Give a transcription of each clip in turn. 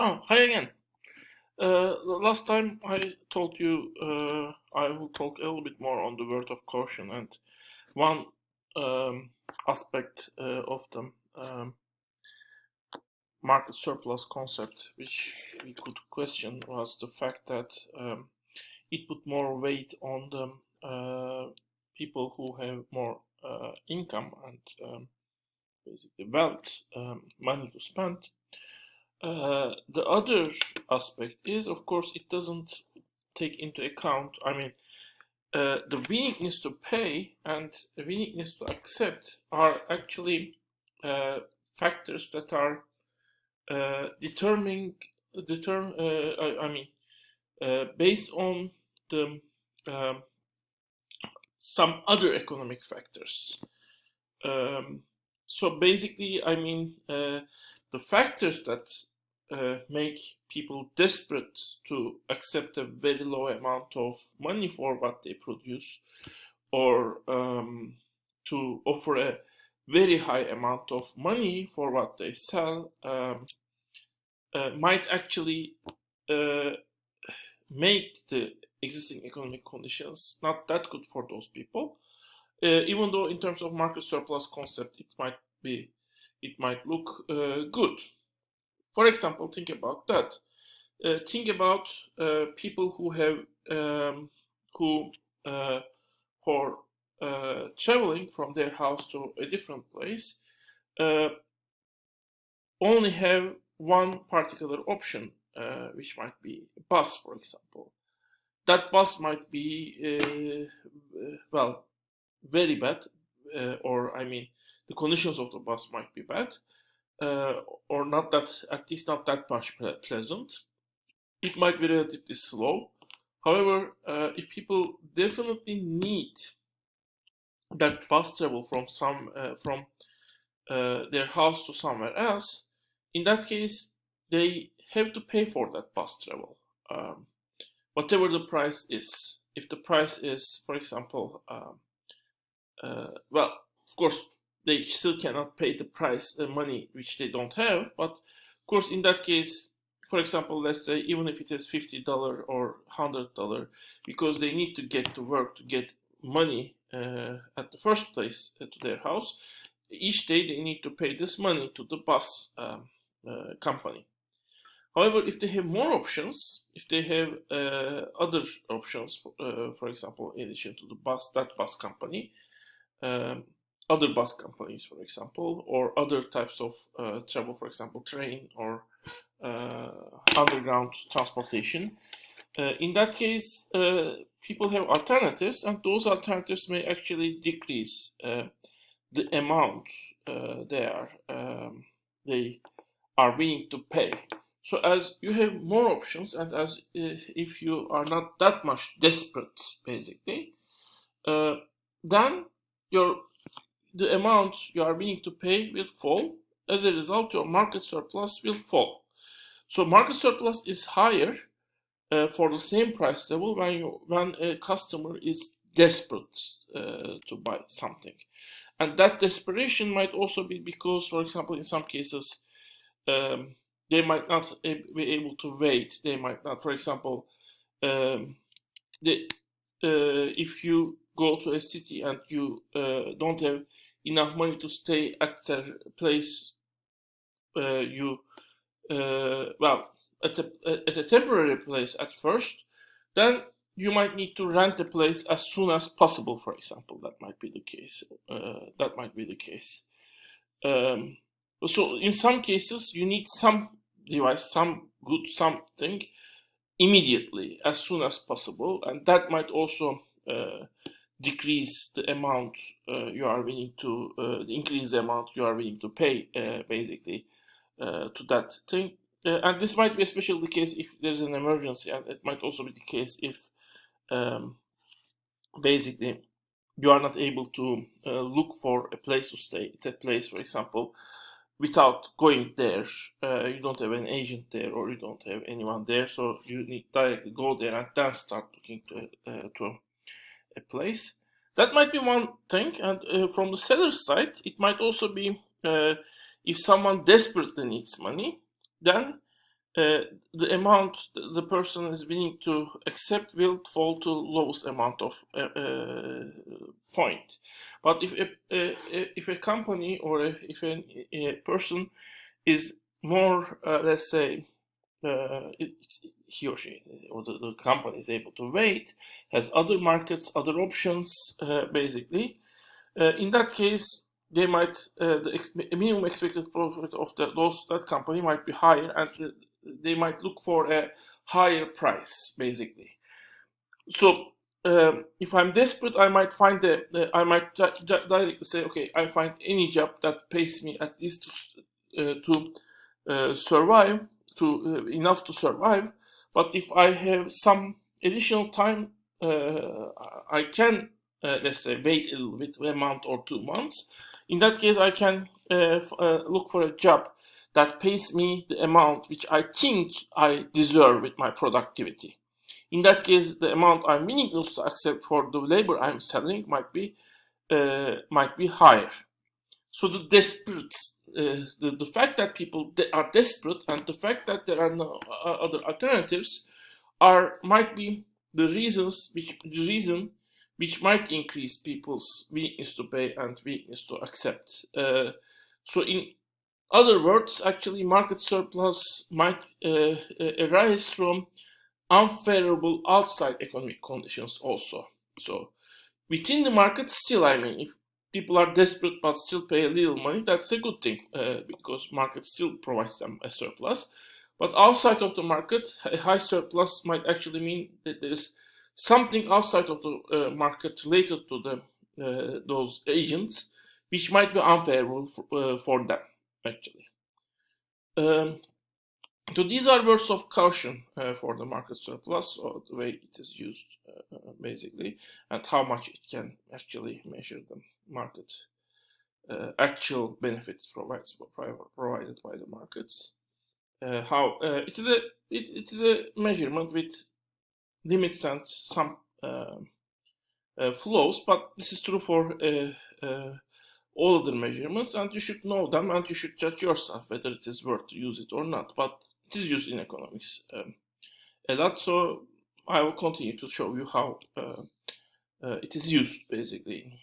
Oh, hi again. Last time I told you I will talk a little bit more on the word of caution, and one aspect of the market surplus concept which we could question was the fact that it put more weight on the people who have more income and basically wealth, money to spend. The other aspect is, of course, it doesn't take into account, the willingness to pay and the willingness to accept are actually factors that are determining, determ, I mean, based on the some other economic factors. So basically, the factors that make people desperate to accept a very low amount of money for what they produce, or to offer a very high amount of money for what they sell, might actually make the existing economic conditions not that good for those people. Even though in terms of market surplus concept, it might look good. For example, think about that. Think about people who have who for traveling from their house to a different place uh, only have one particular option, which might be a bus, for example. That bus might be well, very bad, or the conditions of the bus might be bad, uh, or not that, at least not that much pleasant. It might be relatively slow. However, if people definitely need that bus travel from their house to somewhere else, in that case, they have to pay for that bus travel, whatever the price is. If the price is, for example, well, of course, they still cannot pay the price, the money which they don't have. But of course, in that case, for example, let's say even if it is $50 or $100, because they need to get to work to get money at the first place to their house, each day they need to pay this money to the bus company. However, if they have more options, if they have other options, for example, in addition to the bus, that bus company, um, other bus companies, for example, or other types of travel, for example, train or uh, underground transportation. In that case, people have alternatives, and those alternatives may actually decrease the amount they are willing to pay. So as you have more options, and as if you are not that much desperate, basically, uh, then your the amount you are willing to pay will fall. As a result, your market surplus will fall. So market surplus is higher for the same price level when a customer is desperate to buy something, and that desperation might also be because, for example, in some cases, um, they might not be able to wait. They might not, for example, um, the if you go to a city and you don't have enough money to stay at the place you well at a temporary place at first, then you might need to rent a place as soon as possible. For example, that might be the case. That might be the case. Um, so in some cases, you need some device, some good something immediately, as soon as possible, and that might also decrease the amount you are willing to increase the amount you are willing to pay, basically, to that thing. And this might be especially the case if there's an emergency, and it might also be the case if um, basically you are not able to look for a place to stay. That place, for example, without going there, you don't have an agent there, or you don't have anyone there, so you need directly go there and then start looking to a place. That might be one thing, and from the seller's side, it might also be if someone desperately needs money, then the amount the person is willing to accept will fall to lowest amount of point. But if a company or if a person is more, let's say, he or she or the company is able to wait, has other markets, other options, basically. In that case, they might the minimum expected profit of that company might be higher, and they might look for a higher price, basically. So if I'm desperate, I might find I might directly say, okay, I find any job that pays me at least to survive, to enough to survive. But if I have some additional time, I can let's say wait a little bit, a month or 2 months. In that case, I can look for a job that pays me the amount which I think I deserve with my productivity. In that case, the amount I'm willing to accept for the labor I'm selling might be higher. So the fact that people are desperate and the fact that there are no other alternatives might be the reason which might increase people's willingness to pay and willingness to accept. So in other words, actually, market surplus might arise from unfavorable outside economic conditions also. So within the market, still, I mean, if people are desperate but still pay a little money, that's a good thing because market still provides them a surplus. But outside of the market, a high surplus might actually mean that there is something outside of the market related to those agents, which might be unfavorable for them, actually. So these are words of caution for the market surplus, or the way it is used, basically, and how much it can actually measure the market actual benefits provided by the markets. How it is a measurement with limits and some flows, but this is true for all other measurements, and you should know them, and you should judge yourself whether it is worth to use it or not. But it is used in economics a lot, so I will continue to show you how it is used, basically,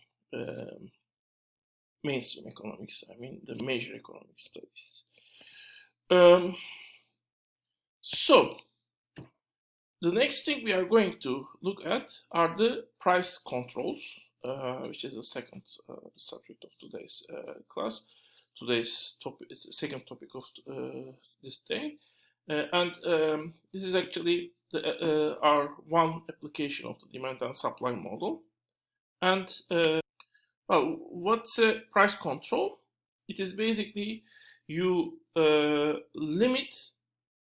mainstream economics, I mean the major economic studies. So the next thing we are going to look at are the price controls, which is the second subject of today's class, today's topic, second topic of this day. And this is actually our one application of the demand and supply model. And well, what's a price control? It is basically you limit.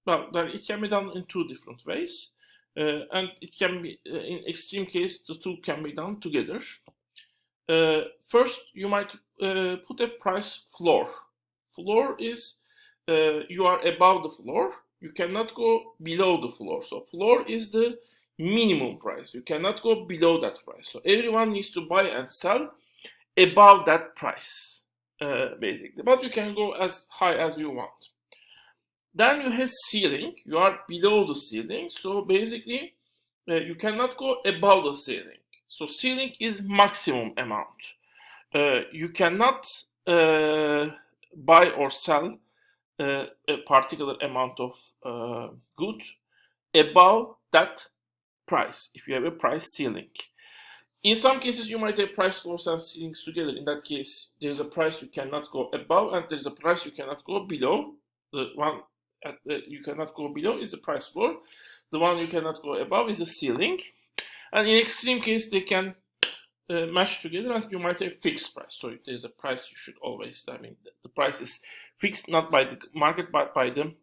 Well, it can be done in two different ways, and it can be in extreme case the two can be done together. First, you might put a price floor. Floor is you are above the floor. You cannot go below the floor. So floor is the minimum price. You cannot go below that price. So everyone needs to buy and sell above that price, basically. But you can go as high as you want. Then you have ceiling. You are below the ceiling. So basically, you cannot go above the ceiling. So ceiling is maximum amount. You cannot buy or sell a particular amount of good above that price if you have a price ceiling. In some cases, you might have price floors and ceilings together. In that case, there's a price you cannot go above, and there's a price you cannot go below. The one you cannot go below is the price floor. The one you cannot go above is the ceiling. And in extreme case, they can match together, and you might have fixed price. So if there's a price, you should always, I mean, the price is fixed not by the market, but by the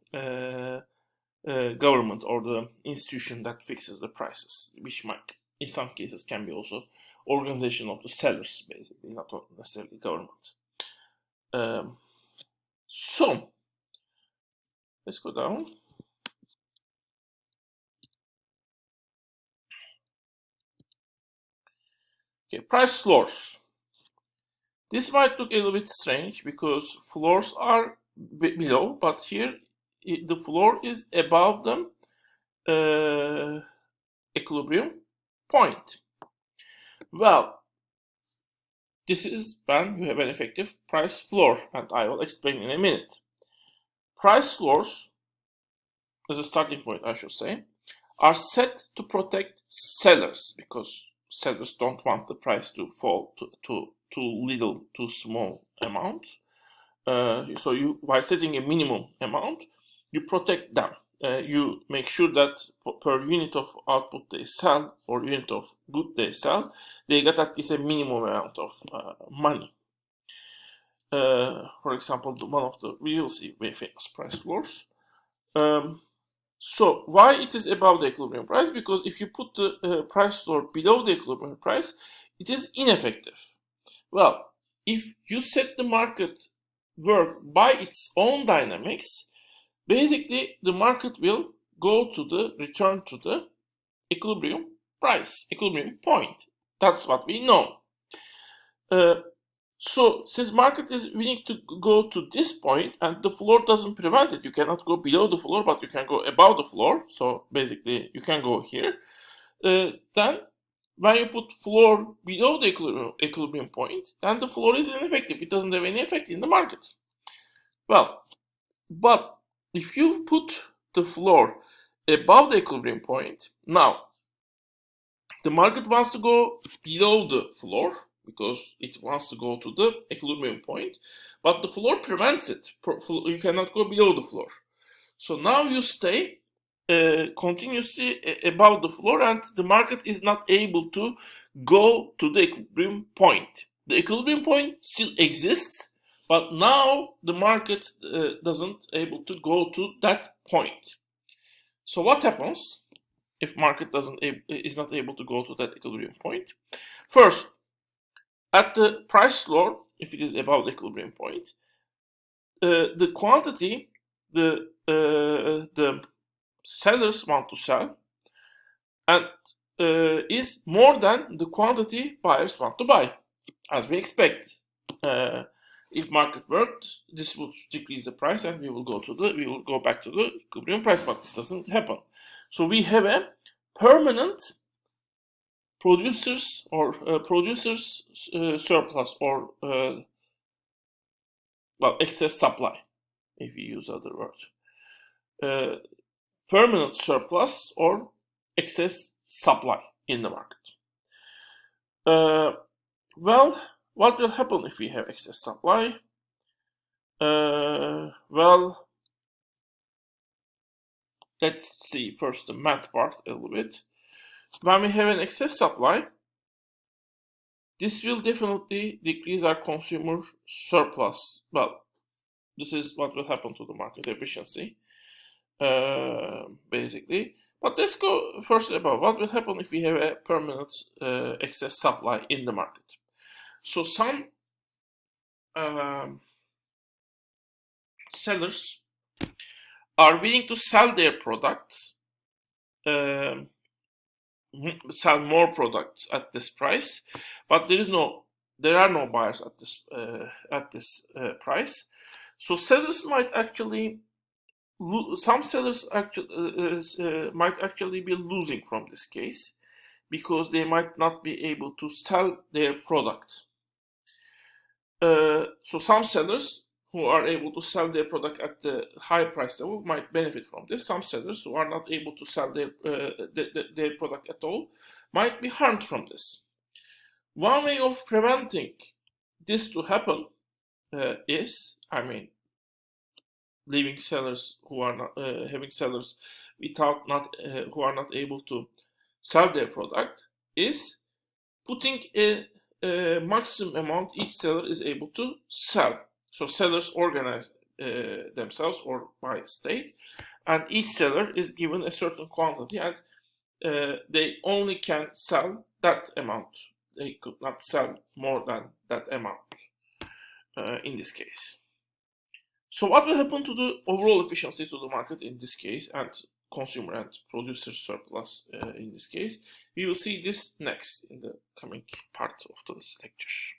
government or the institution that fixes the prices, which might, in some cases, can be also organization of the sellers, basically, not necessarily government. So let's go down. Okay, price floors. This might look a little bit strange because floors are below, but here the floor is above the equilibrium point. Well, this is when you have an effective price floor, and I will explain in a minute. Price floors, as a starting point I should say, are set to protect sellers, because sellers don't want the price to fall to too little, too small amount. So you, by setting a minimum amount, you protect them. You make sure that per unit of output they sell, or unit of good they sell, they get at least a minimum amount of money. For example, one of the, we will see very famous price floors. So why it is above the equilibrium price? Because if you put the price floor below the equilibrium price, it is ineffective. Well, if you set the market work by its own dynamics, basically the market will go to the return to the equilibrium price, equilibrium point. That's what we know. So since market is willing to go to this point and the floor doesn't prevent it, you cannot go below the floor, but you can go above the floor. So basically you can go here. Then when you put floor below the equilibrium point, then the floor is ineffective. It doesn't have any effect in the market. Well, but if you put the floor above the equilibrium point, now the market wants to go below the floor because it wants to go to the equilibrium point, but the floor prevents it. You cannot go below the floor. So now you stay continuously above the floor, and the market is not able to go to the equilibrium point. The equilibrium point still exists, but now the market doesn't able to go to that point. So what happens if market is not able to go to that equilibrium point? First, at the price floor, if it is above the equilibrium point, the quantity the sellers want to sell and is more than the quantity buyers want to buy, as we expect. If market worked, this would decrease the price, and we will go back to the equilibrium price, but this doesn't happen. So we have a permanent producers surplus, or well, excess supply, if we use other word. Permanent surplus or excess supply in the market. Well, what will happen if we have excess supply? Well, let's see first the math part a little bit. When we have an excess supply, this will definitely decrease our consumer surplus. Well, this is what will happen to the market efficiency, basically. But let's go first about what will happen if we have a permanent excess supply in the market. So some sellers are willing to sell their product, sell more products at this price, but there are no buyers at this price. So sellers might actually, some sellers might actually be losing from this case, because they might not be able to sell their product. So some sellers who are able to sell their product at the high price level might benefit from this. Some sellers who are not able to sell their product at all might be harmed from this. One way of preventing this to happen is, leaving sellers who are not having sellers who are not able to sell their product, is putting a maximum amount each seller is able to sell. So sellers organize themselves or by state, and each seller is given a certain quantity, and they only can sell that amount. They could not sell more than that amount in this case. So what will happen to the overall efficiency to the market in this case, and consumer and producer surplus in this case? We will see this next in the coming part of this lecture.